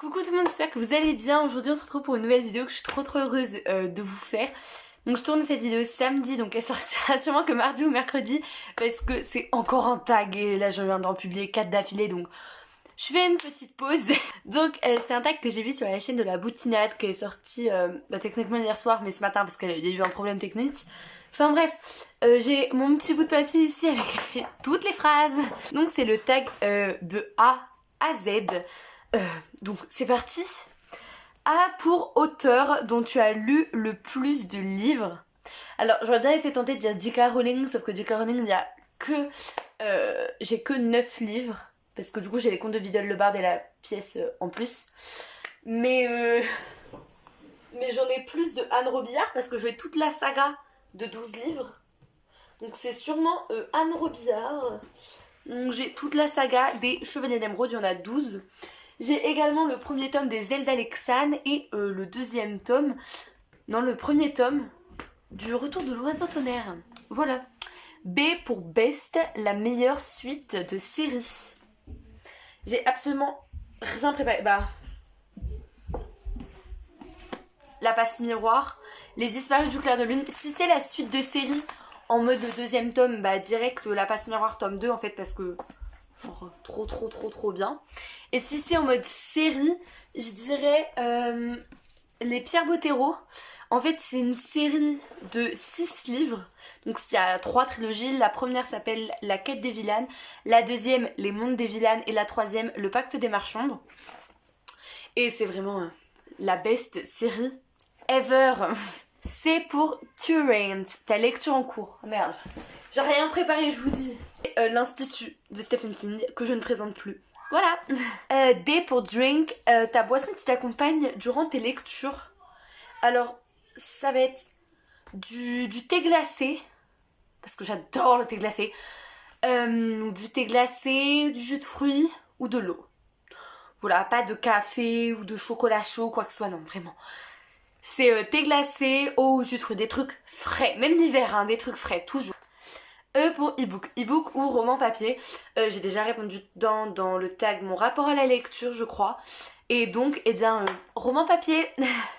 Coucou tout le monde, j'espère que vous allez bien. Aujourd'hui on se retrouve pour une nouvelle vidéo que je suis trop heureuse de vous faire. Donc je tourne cette vidéo samedi, donc elle sortira sûrement que mardi ou mercredi parce que c'est encore un tag et là je viens d'en publier 4 d'affilée, donc je fais une petite pause. Donc c'est un tag que j'ai vu sur la chaîne de la Boutinade qui est sorti techniquement hier soir, mais ce matin parce qu'il y a eu un problème technique. Enfin bref, j'ai mon petit bout de papier ici avec toutes les phrases. Donc c'est le tag de A à Z. Donc c'est parti. A pour auteur dont tu as lu le plus de livres. Alors j'aurais bien été tentée de dire J.K. Rowling, sauf que J.K. Rowling il y a que j'ai que 9 livres, parce que du coup j'ai les contes de Biddle le Barde et la pièce en plus. Mais j'en ai plus de Anne Robillard parce que j'ai toute la saga de 12 livres. Donc c'est sûrement Anne Robillard. Donc j'ai toute la saga des Chevaliers d'Émeraude, il y en a 12. J'ai également le premier tome des Zelda Lexane et le deuxième tome, non le premier tome du Retour de l'Oiseau Tonnerre. Voilà. B pour Best, la meilleure suite de série. J'ai absolument rien préparé. La passe miroir, Les disparus du clair de lune. Si c'est la suite de série en mode deuxième tome, direct la passe miroir tome 2 en fait parce que genre trop bien. Et si c'est en mode série, je dirais Les Pierres Bottero. En fait c'est une série de 6 livres. Donc il y a 3 trilogies. La première s'appelle La Quête des Vilanes, la deuxième Les Mondes des Vilanes et la troisième Le Pacte des Marchandes. Et c'est vraiment la best série ever. C'est pour Current, ta lecture en cours. Merde, j'ai rien préparé, je vous dis. L'Institut de Stephen King, que je ne présente plus. Voilà. D pour Drink, ta boisson qui t'accompagne durant tes lectures. Alors, ça va être du thé glacé, parce que j'adore le thé glacé. Du thé glacé, du jus de fruits ou de l'eau. Voilà, pas de café ou de chocolat chaud, quoi que ce soit, non, vraiment. C'est thé glacé, eau, jus de fruits, des trucs frais, même l'hiver, hein, des trucs frais, toujours. E pour e-book, e-book ou roman papier. J'ai déjà répondu dans le tag mon rapport à la lecture, je crois. Et donc, roman papier,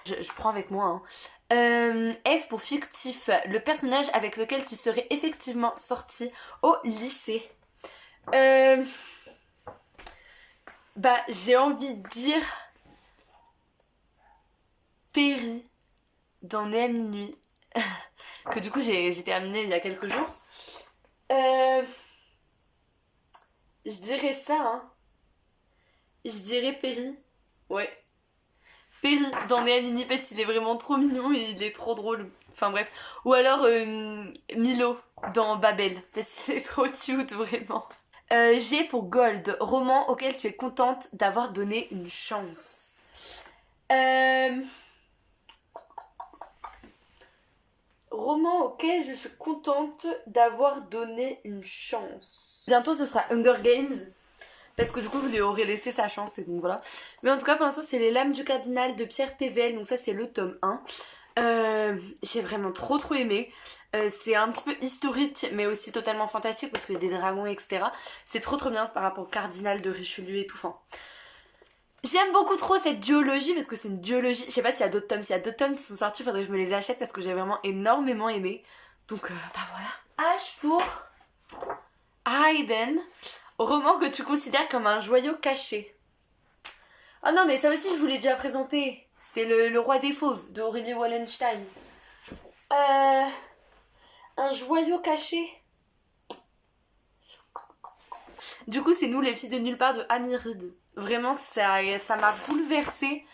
je prends avec moi. Hein. F pour fictif, le personnage avec lequel tu serais effectivement sorti au lycée. J'ai envie de dire Perry dans Né à minuit, que du coup j'ai terminé il y a quelques jours. Je dirais ça, hein. Je dirais Perry. Ouais. Perry dans Né à minuit parce qu'il est vraiment trop mignon et il est trop drôle. Enfin bref. Ou alors Milo dans Babel parce qu'il est trop cute, vraiment. G pour Gold, roman auquel tu es contente d'avoir donné une chance. Roman auquel je suis contente d'avoir donné une chance. Bientôt ce sera Hunger Games, parce que du coup je lui aurais laissé sa chance et donc voilà. Mais en tout cas pour l'instant c'est Les Lames du Cardinal de Pierre Pével, donc ça c'est le tome 1. J'ai vraiment trop aimé. C'est un petit peu historique mais aussi totalement fantastique parce qu'il y a des dragons etc. C'est trop bien, c'est par rapport au Cardinal de Richelieu et tout. Enfin, j'aime beaucoup trop cette duologie parce que c'est une duologie. Je sais pas s'il y a d'autres tomes. S'il y a d'autres tomes qui sont sortis, faudrait que je me les achète parce que j'ai vraiment énormément aimé. Donc voilà. H pour Hayden, roman que tu considères comme un joyau caché. Oh non mais ça aussi je vous l'ai déjà présenté. C'était le Roi des Fauves de Aurélie Wallenstein. Un joyau caché. Du coup c'est Nous les filles de nulle part de Amy Reed. Vraiment ça m'a bouleversée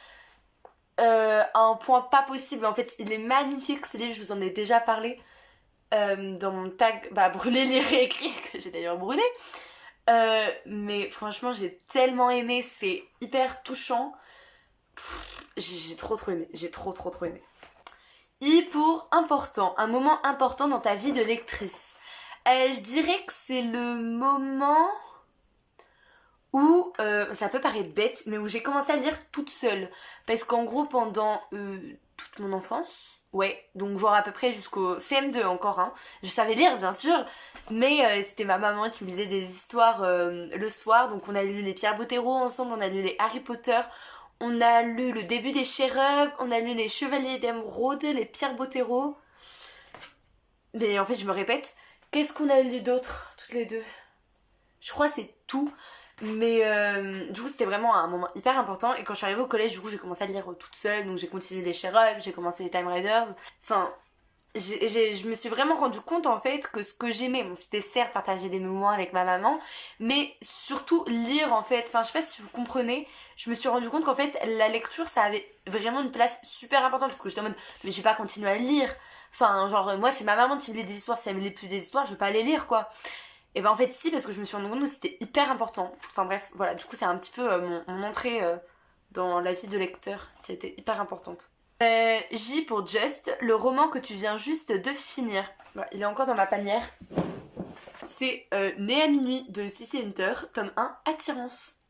à un point pas possible. En fait il est magnifique ce livre, je vous en ai déjà parlé dans mon tag brûler, lire et écrire, que j'ai d'ailleurs brûlé. Mais franchement j'ai tellement aimé, c'est hyper touchant. J'ai trop aimé, j'ai trop aimé. I pour important, un moment important dans ta vie de lectrice. Je dirais que c'est le moment où, ça peut paraître bête, mais où j'ai commencé à lire toute seule. Parce qu'en gros, pendant toute mon enfance, ouais, donc genre à peu près jusqu'au CM2 encore, hein, je savais lire bien sûr, mais c'était ma maman qui me lisait des histoires le soir. Donc on a lu les Pierre Bottero ensemble, on a lu les Harry Potter, On a lu Le début des chérubs, on a lu Les Chevaliers d'Émeraude, Les Pierres Bottero. Mais en fait, je me répète. Qu'est-ce qu'on a lu d'autre, toutes les deux? Je crois que c'est tout. Mais du coup, c'était vraiment un moment hyper important. Et quand je suis arrivée au collège, du coup, j'ai commencé à lire toute seule. Donc j'ai continué Les Chérubs, j'ai commencé les Time Riders. Enfin, je me suis vraiment rendu compte en fait que ce que j'aimais, bon, c'était certes partager des moments avec ma maman, mais surtout lire en fait. Enfin, je sais pas si vous comprenez, je me suis rendu compte qu'en fait la lecture ça avait vraiment une place super importante parce que j'étais en mode mais je vais pas continuer à lire. Enfin, genre moi c'est ma maman qui me lit des histoires, si elle me lit plus des histoires, je vais pas les lire quoi. Et ben en fait si, parce que je me suis rendu compte que c'était hyper important. Enfin bref, voilà, du coup c'est un petit peu mon entrée dans la vie de lecteur qui a été hyper importante. J pour Just, le roman que tu viens juste de finir. Voilà, il est encore dans ma panière. C'est Né à minuit de C.C. Hunter, tome 1, Attirance.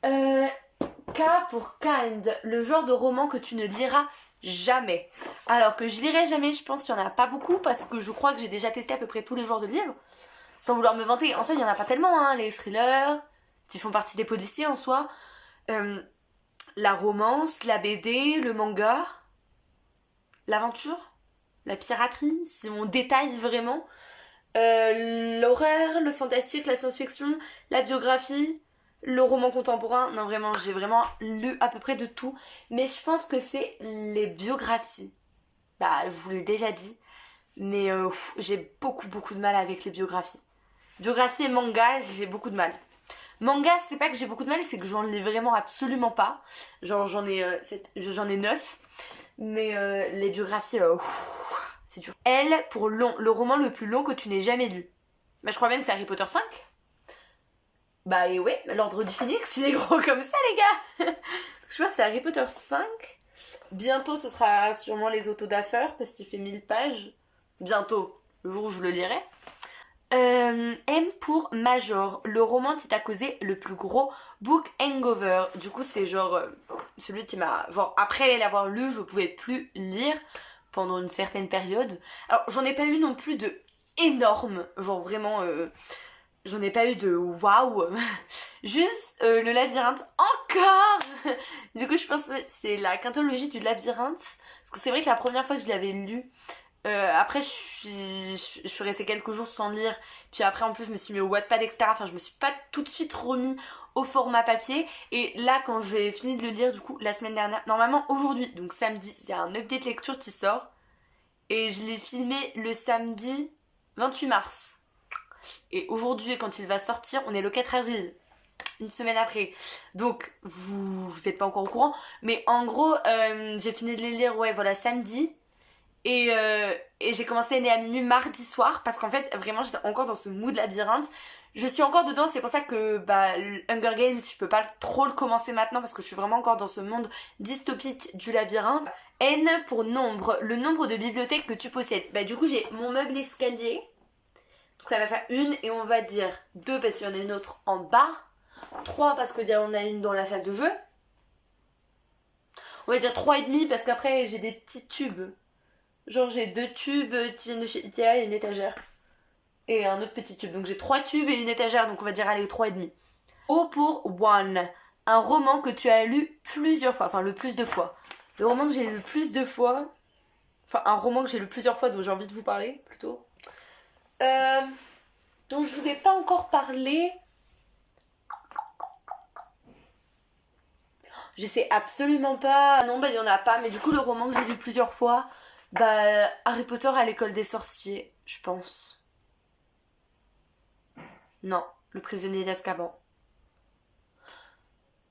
K pour Kind, le genre de roman que tu ne liras jamais. Alors que je lirai jamais, je pense qu'il n'y en a pas beaucoup parce que je crois que j'ai déjà testé à peu près tous les genres de livres. Sans vouloir me vanter, en soi il n'y en a pas tellement, hein, les thrillers, qui font partie des policiers en soi. La romance, la BD, le manga, l'aventure, la piraterie, si on détaille vraiment, l'horreur, le fantastique, la science-fiction, la biographie, le roman contemporain. Non vraiment, j'ai vraiment lu à peu près de tout, mais je pense que c'est les biographies. Bah, je vous l'ai déjà dit, mais j'ai beaucoup de mal avec les biographies. Biographie et manga, j'ai beaucoup de mal. Manga, c'est pas que j'ai beaucoup de mal, c'est que j'en lis vraiment absolument pas. Genre j'en ai 9. Mais les biographies, c'est dur. L pour long, le roman le plus long que tu n'aies jamais lu. Bah je crois bien que c'est Harry Potter 5. Bah et ouais, l'ordre du phénix, il est gros comme ça les gars. Je pense que c'est Harry Potter 5. Bientôt ce sera sûrement les autos d'affaires parce qu'il fait 1000 pages. Bientôt, le jour où je le lirai. M pour Major, le roman qui t'a causé le plus gros book hangover. Du coup c'est genre celui qui m'a... Genre après l'avoir lu je pouvais plus lire pendant une certaine période. Alors j'en ai pas eu non plus de énorme, genre vraiment j'en ai pas eu de waouh. Juste le labyrinthe encore. Du coup je pense que c'est la quintologie du labyrinthe. Parce que c'est vrai que la première fois que je l'avais lu, après je suis restée quelques jours sans lire, puis après en plus je me suis mis au Wattpad etc, enfin je me suis pas tout de suite remis au format papier, et là quand j'ai fini de le lire du coup la semaine dernière, normalement aujourd'hui, donc samedi, il y a un update lecture qui sort, et je l'ai filmé le samedi 28 mars, et aujourd'hui quand il va sortir on est le 4 avril, une semaine après, donc vous êtes pas encore au courant, mais en gros j'ai fini de les lire ouais voilà samedi. Et j'ai commencé Né à minuit mardi soir parce qu'en fait vraiment j'étais encore dans ce mood labyrinthe. Je suis encore dedans, c'est pour ça que bah, Hunger Games je peux pas trop le commencer maintenant parce que je suis vraiment encore dans ce monde dystopique du labyrinthe. N pour nombre, le nombre de bibliothèques que tu possèdes. Bah du coup j'ai mon meuble escalier, donc ça va faire une, et on va dire 2 parce qu'il y en a une autre en bas, 3 parce qu'il y en a une dans la salle de jeu, on va dire 3,5 parce qu'après j'ai des petits tubes. Genre j'ai 2 tubes qui viennent de chez Ikea et une étagère. Et un autre petit tube. Donc j'ai 3 tubes et une étagère, donc on va dire allez 3,5. O pour One. Un roman que tu as lu plusieurs fois, enfin le plus de fois. Le roman que j'ai lu le plus de fois. Enfin un roman que j'ai lu plusieurs fois dont j'ai envie de vous parler plutôt. Dont je vous ai pas encore parlé. Je sais absolument pas. Non bah il y en a pas, mais du coup le roman que j'ai lu plusieurs fois. Bah, Harry Potter à l'école des sorciers, je pense. Non, Le prisonnier d'Azkaban.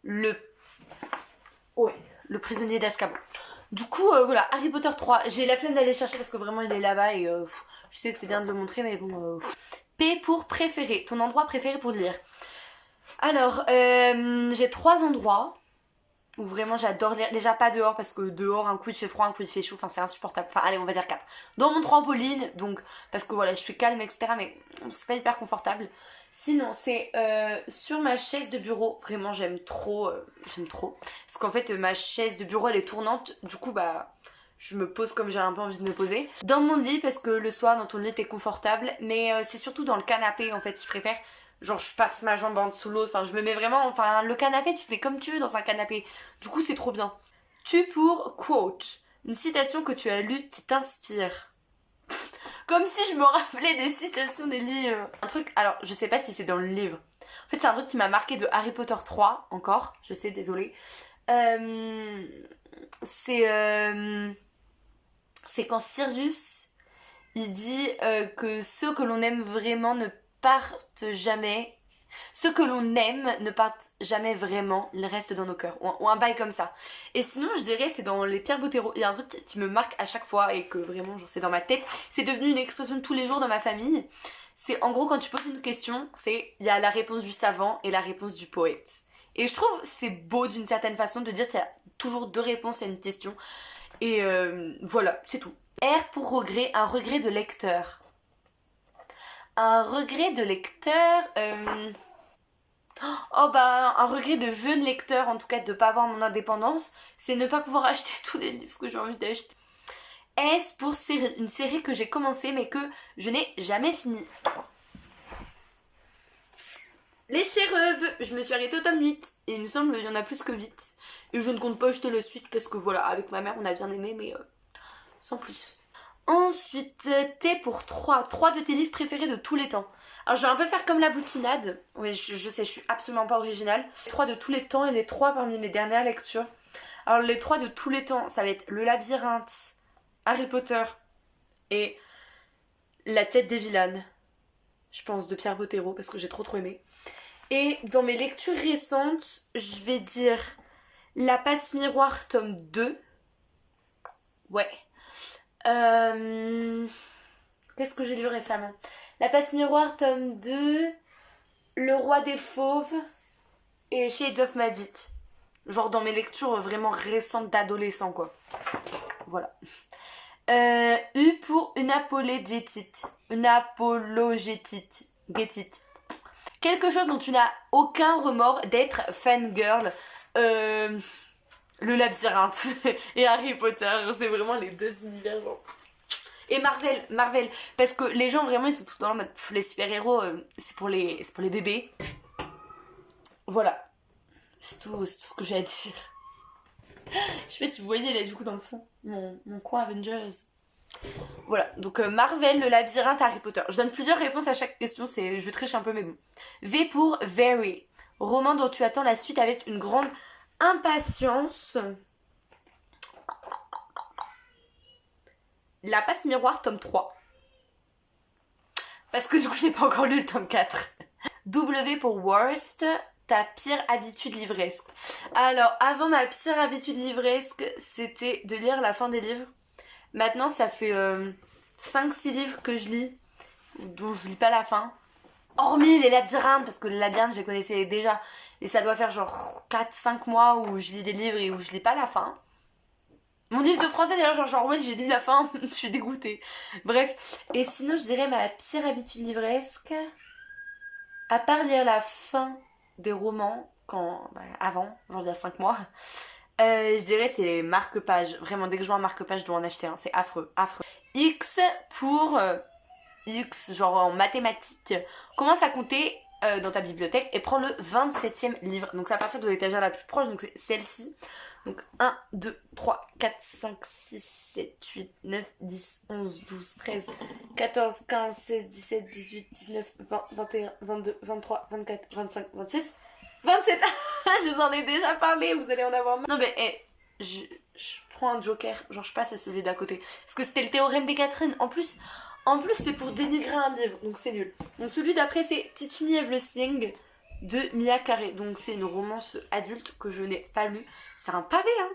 Ouais, Le prisonnier d'Azkaban. Du coup, voilà, Harry Potter 3. J'ai la flemme d'aller chercher parce que vraiment il est là-bas et je sais que c'est bien de le montrer, mais bon... P pour préféré, ton endroit préféré pour lire. Alors, j'ai 3 endroits où vraiment j'adore lire. Déjà pas dehors parce que dehors un coup il fait froid, un coup il fait chaud, enfin c'est insupportable. Enfin allez on va dire 4. Dans mon trampoline, donc parce que voilà je suis calme etc, mais c'est pas hyper confortable. Sinon c'est sur ma chaise de bureau, vraiment j'aime trop. Parce qu'en fait ma chaise de bureau elle est tournante, du coup bah je me pose comme j'ai un peu envie de me poser. Dans mon lit parce que le soir dans ton lit t'es confortable, mais c'est surtout dans le canapé en fait je préfère. Genre je passe ma jambe en dessous de l'autre, enfin je me mets vraiment, enfin le canapé tu te mets comme tu veux dans un canapé. Du coup c'est trop bien. Tu pour quote, une citation que tu as lue qui t'inspire. Comme si je me rappelais des citations des livres. Un truc, alors je sais pas si c'est dans le livre. En fait c'est un truc qui m'a marqué de Harry Potter 3, encore, je sais, désolée. C'est quand Sirius il dit que ceux que l'on aime vraiment ne partent jamais. Ceux que l'on aime ne partent jamais vraiment, ils restent dans nos cœurs. Ou un bail comme ça. Et sinon, je dirais, c'est dans Les Pierres Bottero. Il y a un truc qui me marque à chaque fois et que vraiment, genre, c'est dans ma tête. C'est devenu une expression de tous les jours dans ma famille. C'est en gros, quand tu poses une question, c'est il y a la réponse du savant et la réponse du poète. Et je trouve c'est beau d'une certaine façon de dire qu'il y a toujours deux réponses à une question. Et voilà, c'est tout. R pour regret, un regret de lecteur. Un regret de lecteur... Oh bah un regret de jeune lecteur, en tout cas de pas avoir mon indépendance, c'est ne pas pouvoir acheter tous les livres que j'ai envie d'acheter. S pour série, une série que j'ai commencé mais que je n'ai jamais fini. Les chérubes, je me suis arrêtée au tome 8 et il me semble qu'il y en a plus que 8. Et je ne compte pas acheter la suite parce que voilà, avec ma mère on a bien aimé mais sans plus. Ensuite, T pour 3. 3 de tes livres préférés de tous les temps. Alors je vais un peu faire comme la boutinade. Oui, je sais, je suis absolument pas originale. Les 3 de tous les temps et les 3 parmi mes dernières lectures. Alors les 3 de tous les temps, ça va être Le Labyrinthe, Harry Potter et La Tête des Vilanes. Je pense de Pierre Bottero parce que j'ai trop aimé. Et dans mes lectures récentes, je vais dire La Passe Miroir tome 2. Ouais. Qu'est-ce que j'ai lu récemment? La Passe Miroir tome 2, Le Roi des Fauves et Shades of Magic. Genre dans mes lectures vraiment récentes d'adolescent quoi. Voilà. U pour une apologétite. Une apologétite. Get-it. Quelque chose dont tu n'as aucun remords d'être fangirl. Le Labyrinthe et Harry Potter, c'est vraiment les deux univers genre. Et Marvel, parce que les gens vraiment ils sont tout le temps en mode les super-héros c'est pour les bébés. Voilà. C'est tout ce que j'ai à dire. Je sais pas si vous voyez là du coup dans le fond mon coin Avengers. Voilà, donc Marvel, le Labyrinthe, Harry Potter. Je donne plusieurs réponses à chaque question, je triche un peu mais bon. V pour Very, roman dont tu attends la suite avec une grande impatience. La Passe Miroir tome 3. Parce que du coup je n'ai pas encore lu le tome 4. W pour Worst, ta pire habitude livresque. Alors avant ma pire habitude livresque, c'était de lire la fin des livres. Maintenant ça fait 5-6 livres que je lis, dont je lis pas la fin. Hormis les labyrinthes, parce que les labyrinthes je les connaissais déjà. Et ça doit faire genre 4-5 mois où je lis des livres et où je lis pas la fin. Mon livre de français d'ailleurs, genre ouais j'ai lu la fin, je suis dégoûtée. Bref, et sinon je dirais ma pire habitude livresque, à part lire la fin des romans, avant, genre il y a 5 mois, je dirais c'est les marque-pages. Vraiment dès que je vois un marque-page je dois en acheter un, c'est affreux, affreux. X pour X, genre en mathématiques, commence à compter dans ta bibliothèque et prends le 27e livre. Donc c'est à partir de l'étagère la plus proche, donc c'est celle-ci. Donc 1, 2, 3, 4, 5, 6, 7, 8, 9, 10, 11, 12, 13, 14, 15, 16, 17, 18, 19, 20, 21, 22, 23, 24, 25, 26, 27. Je vous en ai déjà parlé, vous allez en avoir marre. Non mais je prends un joker, genre je passe à celui d'à côté. Parce que c'était le théorème des Catherine. En plus c'est pour dénigrer un livre, donc c'est nul. Donc celui d'après c'est Teach Me Everything de Mia Carey. Donc c'est une romance adulte que je n'ai pas lue. C'est un pavé hein.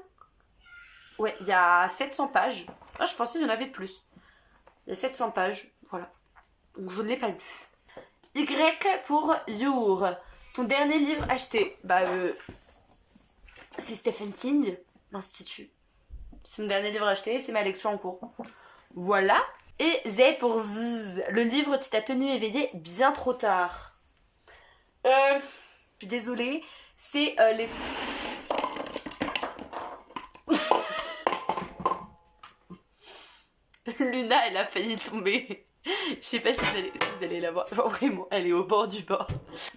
Ouais, il y a 700 pages. Ah, je pensais qu'il y en avait plus. Il y a 700 pages, voilà. Donc je ne l'ai pas lu. Y pour Your. Ton dernier livre acheté. C'est Stephen King, l'Institut. C'est mon dernier livre acheté, c'est ma lecture en cours. Voilà. Et Z pour Z. Le livre qui t'a tenu éveillé bien trop tard. Je suis désolée. C'est les... Luna, elle a failli tomber. Je sais pas si vous allez la voir. Genre vraiment, elle est au bord du bord.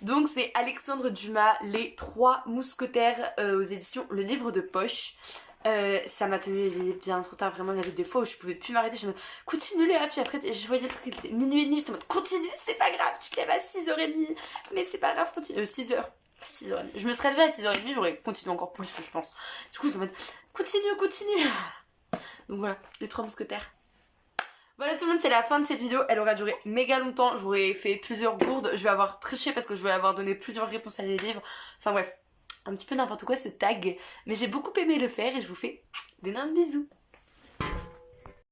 Donc c'est Alexandre Dumas, Les Trois Mousquetaires aux éditions Le Livre de Poche. Ça m'a tenu bien trop tard, vraiment il y avait des fois où je pouvais plus m'arrêter, je me disais continue Léa, puis après je voyais le truc, il était minuit et demi, j'étais en mode continue, c'est pas grave, tu te lèves à 6h30, mais c'est pas grave, continue, 6h, pas 6h30, je me serais levée à 6h30, j'aurais continué encore plus je pense, du coup j'étais en mode continue, donc voilà, Les Trois Mousquetaires. Voilà tout le monde, c'est la fin de cette vidéo, elle aura duré méga longtemps, j'aurais fait plusieurs gourdes, je vais avoir triché parce que je vais avoir donné plusieurs réponses à des livres, enfin bref. Un petit peu n'importe quoi ce tag, mais j'ai beaucoup aimé le faire et je vous fais d'énormes bisous.